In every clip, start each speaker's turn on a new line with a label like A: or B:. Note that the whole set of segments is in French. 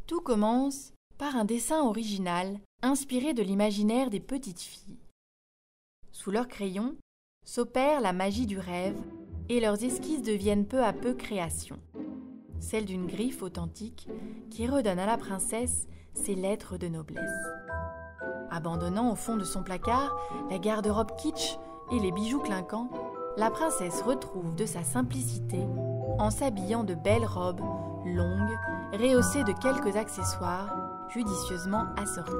A: Tout commence par un dessin original inspiré de l'imaginaire des petites filles. Sous leur crayon s'opère la magie du rêve et leurs esquisses deviennent peu à peu créations. Celle d'une griffe authentique qui redonne à la princesse ses lettres de noblesse. Abandonnant au fond de son placard la garde-robe kitsch et les bijoux clinquants, la princesse retrouve de sa simplicité en s'habillant de belles robes longues, rehaussées de quelques accessoires judicieusement assortis.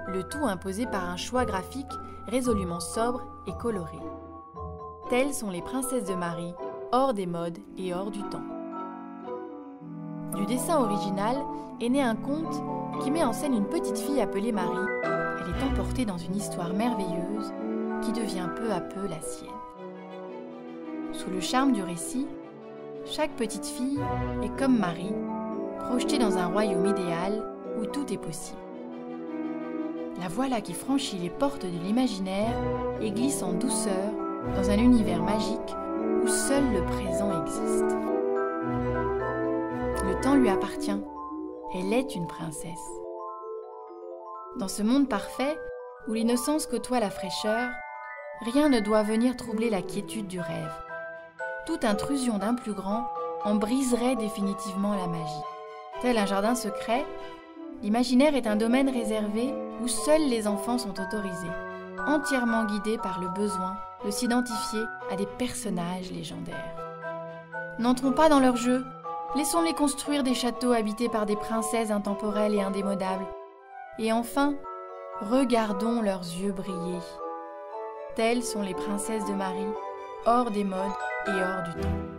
A: Le tout imposé par un choix graphique résolument sobre et coloré. Telles sont les princesses de Marie, hors des modes et hors du temps. Du dessin original est né un conte qui met en scène une petite fille appelée Marie. Elle est emportée dans une histoire merveilleuse qui devient peu à peu la sienne. Sous le charme du récit, chaque petite fille est comme Marie, projetée dans un royaume idéal où tout est possible. La voilà qui franchit les portes de l'imaginaire et glisse en douceur dans un univers magique où seul le présent existe. Le temps lui appartient. Elle est une princesse. Dans ce monde parfait, où l'innocence côtoie la fraîcheur, rien ne doit venir troubler la quiétude du rêve. Toute intrusion d'un plus grand en briserait définitivement la magie. Tel un jardin secret, l'imaginaire est un domaine réservé où seuls les enfants sont autorisés, entièrement guidés par le besoin de s'identifier à des personnages légendaires. N'entrons pas dans leur jeu, laissons-les construire des châteaux habités par des princesses intemporelles et indémodables. Et enfin, regardons leurs yeux briller. Telles sont les princesses de Marie, hors des modes et hors du temps.